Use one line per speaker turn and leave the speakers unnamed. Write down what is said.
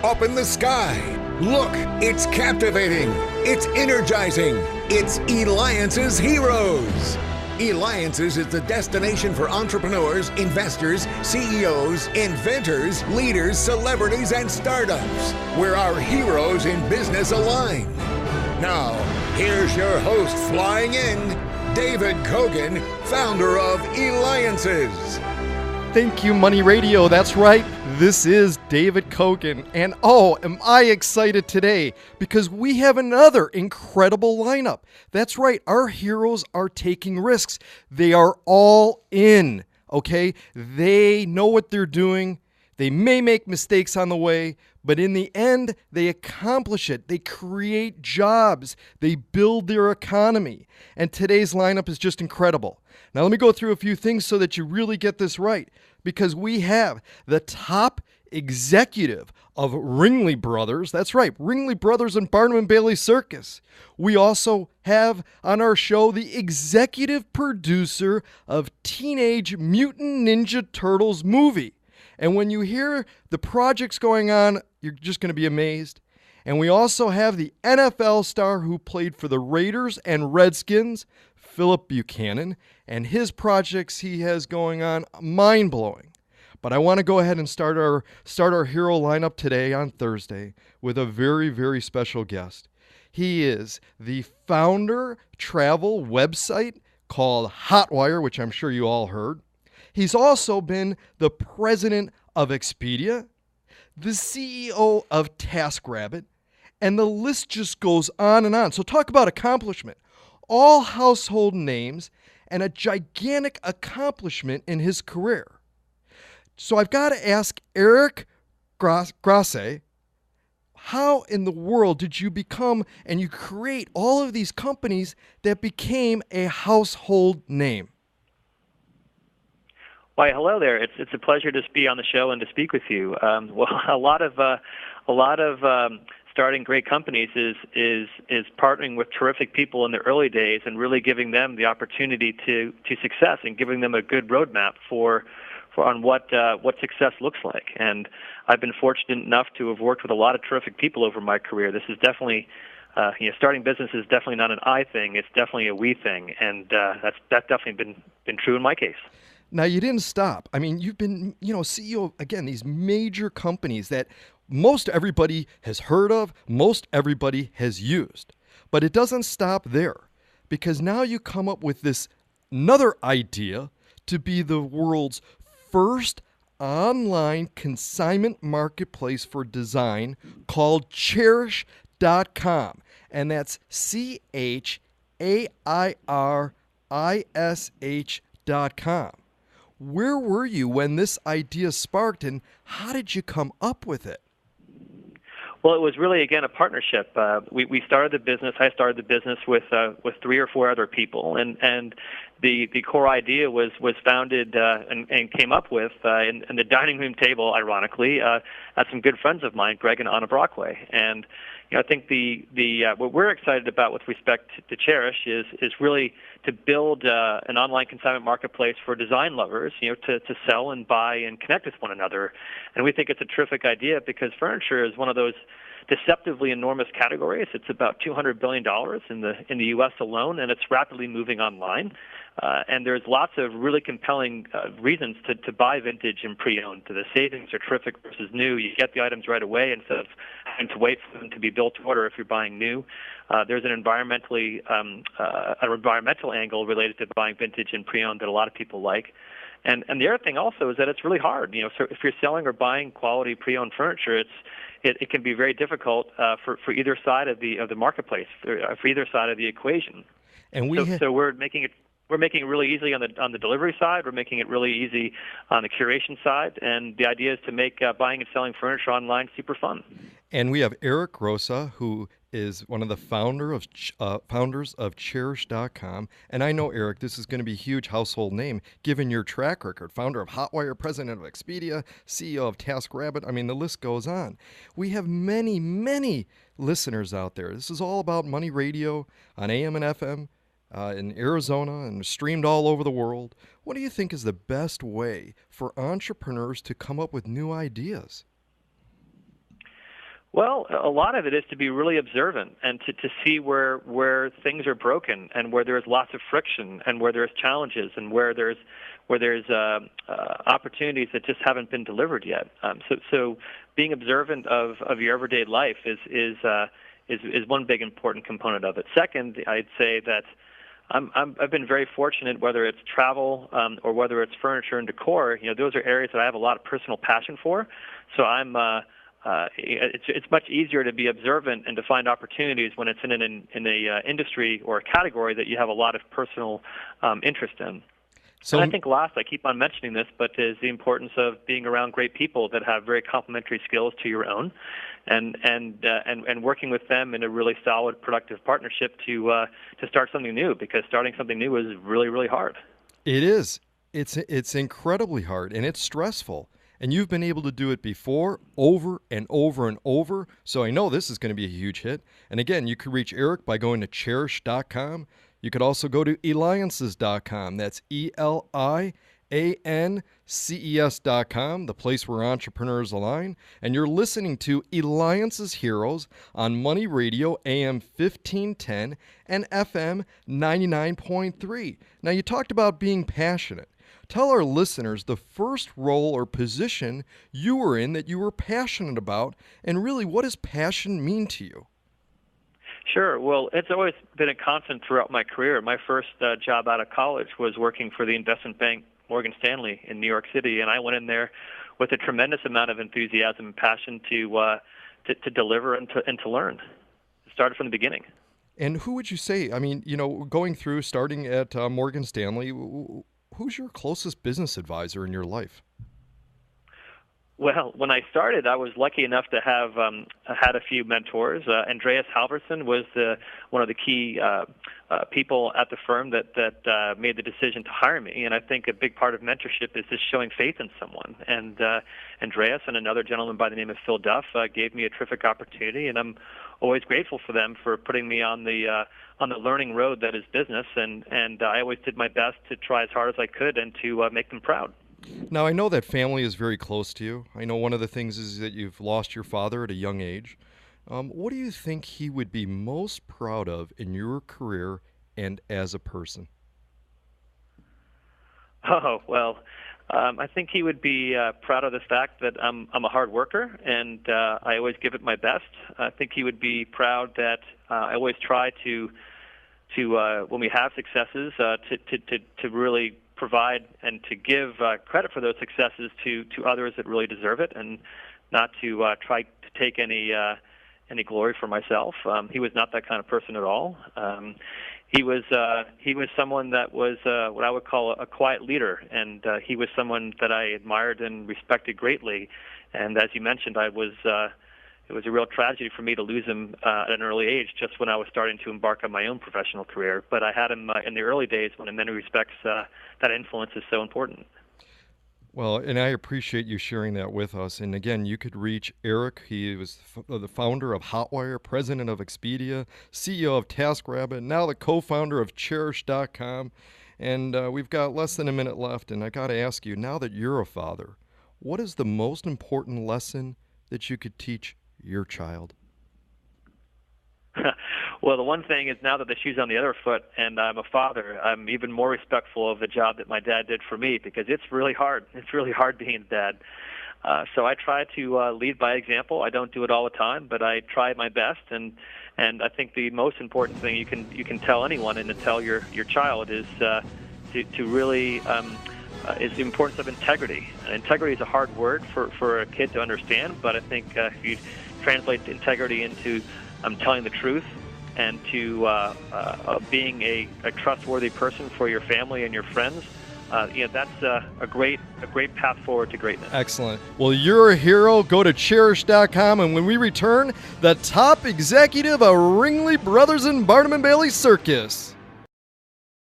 up in the sky. Look, it's captivating. It's energizing. It's Eliances Heroes. Eliances is the destination for entrepreneurs, investors, CEOs, inventors, leaders, celebrities, and startups, where our heroes in business align. Now, here's your host flying in, David Kogan, founder of Eliances.
Thank you, Money Radio. That's right. This is David Kogan. And oh, am I excited today because we have another incredible lineup. That's right. Our heroes are taking risks. They are all in, okay? They know what they're doing. They may make mistakes on the way, but in the end, they accomplish it. They create jobs. They build their economy. And today's lineup is just incredible. Now, let me go through a few things so that you really get this right, because we have the top executive of Ringling Brothers. That's right, Ringling Brothers and Barnum and Bailey Circus. We also have on our show the executive producer of Teenage Mutant Ninja Turtles movie. And when you hear the projects going on, you're just going to be amazed. And we also have the NFL star who played for the Raiders and Redskins, Philip Buchanan, and his projects he has going on, mind-blowing. But I want to go ahead and start our hero lineup today on Thursday with a very, very special guest. He is the founder travel website called Hotwire, which I'm sure you all heard. He's also been the president of Expedia, the CEO of TaskRabbit, and the list just goes on and on. So talk about accomplishment. All household names and a gigantic accomplishment in his career. So I've got to ask Eric Grosse, how in the world did you become and you create all of these companies that became a household name?
Why, hello there. It's a pleasure to be on the show and to speak with you. Well, a lot of starting great companies is partnering with terrific people in the early days and really giving them the opportunity to success and giving them a good roadmap for on what success looks like. And I've been fortunate enough to have worked with a lot of terrific people over my career. This is definitely starting business is definitely not an I thing. It's definitely a we thing, and that's definitely been true in my case.
Now, you didn't stop. I mean, you've been, CEO of, again, these major companies that most everybody has heard of, most everybody has used. But it doesn't stop there, because now you come up with this another idea to be the world's first online consignment marketplace for design called Chairish.com. And that's Chairish.com. Where were you when this idea sparked, and how did you come up with it?
Well, it was really, again, a partnership. We started the business. I started the business with 3 or 4 other people, and the core idea was founded and came up with in the dining room table, ironically, at some good friends of mine, Greg and Anna Brockway. And I think the what we're excited about with respect to Cherish is really to build an online consignment marketplace for design lovers, to sell and buy and connect with one another. And we think it's a terrific idea because furniture is one of those deceptively enormous categories. It's about $200 billion in the U.S. alone, and it's rapidly moving online. And there's lots of really compelling reasons to buy vintage and pre-owned. The savings are terrific versus new. You get the items right away instead of having to wait for them to be built to order if you're buying new. There's an environmental angle related to buying vintage and pre-owned that a lot of people like. And the other thing also is that it's really hard. So if you're selling or buying quality pre-owned furniture, it can be very difficult for either side of the marketplace, for either side of the equation.
And
so we're making it really easy on the delivery side. We're making it really easy on the curation side, and the idea is to make buying and selling furniture online super fun.
And we have Eric Grosse, who is one of the founders of Cherish.com. And I know, Eric, this is going to be a huge household name, given your track record. Founder of Hotwire, president of Expedia, CEO of TaskRabbit. I mean, the list goes on. We have many, many listeners out there. This is all about Money Radio on AM and FM in Arizona and streamed all over the world. What do you think is the best way for entrepreneurs to come up with new ideas?
Well, a lot of it is to be really observant and to see where things are broken and where there's lots of friction and where there's challenges and where there's opportunities that just haven't been delivered yet. So being observant of your everyday life is one big important component of it. Second, I'd say that I've been very fortunate, whether it's travel or whether it's furniture and decor. Those are areas that I have a lot of personal passion for. So it's much easier to be observant and to find opportunities when it's in an industry or a category that you have a lot of personal interest in. So, and I think last, I keep on mentioning this, but is the importance of being around great people that have very complementary skills to your own, and working with them in a really solid, productive partnership to start something new, because starting something new is really, really hard.
It is. It's incredibly hard, and it's stressful. And you've been able to do it before, over and over and over, so I know this is going to be a huge hit. And again, you could reach Eric by going to Chairish.com. You could also go to Eliances.com. That's Eliances.com, the place where entrepreneurs align. And you're listening to Eliances Heroes on Money Radio, AM 1510 and FM 99.3. Now, you talked about being passionate. Tell our listeners the first role or position you were in that you were passionate about, and really, what does passion mean to you?
Sure. Well, it's always been a constant throughout my career. My first job out of college was working for the investment bank Morgan Stanley in New York City, and I went in there with a tremendous amount of enthusiasm and passion to deliver and to learn. It started from the beginning.
And who would you say? I mean, going through, starting at Morgan Stanley, who's your closest business advisor in your life?
Well, when I started, I was lucky enough to have had a few mentors. Andreas Halverson was one of the key people at the firm that made the decision to hire me. And I think a big part of mentorship is just showing faith in someone. And Andreas and another gentleman by the name of Phil Duff gave me a terrific opportunity, and I'm always grateful for them for putting me on the learning road that is business. And I always did my best to try as hard as I could and to make them proud.
Now, I know that family is very close to you. I know one of the things is that you've lost your father at a young age. What do you think he would be most proud of in your career and as a person?
Oh, well, I think he would be proud of the fact that I'm a hard worker, and I always give it my best. I think he would be proud that I always try to when we have successes, to really provide and to give credit for those successes to others that really deserve it, and not to try to take any glory for myself. He was not that kind of person at all. He was someone that was what I would call a quiet leader, and he was someone that I admired and respected greatly. And as you mentioned, it was a real tragedy for me to lose him at an early age, just when I was starting to embark on my own professional career. But I had him in the early days, when in many respects that influence is so important.
Well, and I appreciate you sharing that with us. And again, you could reach Eric. He was the founder of Hotwire, president of Expedia, CEO of TaskRabbit, now the co-founder of Cherish.com. And we've got less than a minute left. And I got to ask you, now that you're a father, what is the most important lesson that you could teach your child?
Well, the one thing is, now that the shoe's on the other foot and I'm a father, I'm even more respectful of the job that my dad did for me, because it's really hard. It's really hard being a dad. So I try to lead by example. I don't do it all the time, but I try my best. And I think the most important thing you can tell anyone and to tell your child is to really is the importance of integrity. And integrity is a hard word for a kid to understand, but I think if you translate integrity into telling the truth and to being a trustworthy person for your family and your friends, that's a great path forward to greatness. Excellent.
Well, you're a hero. Go to Cherish.com, and when we return, the top executive of Ringley Brothers and Barnum and Bailey Circus.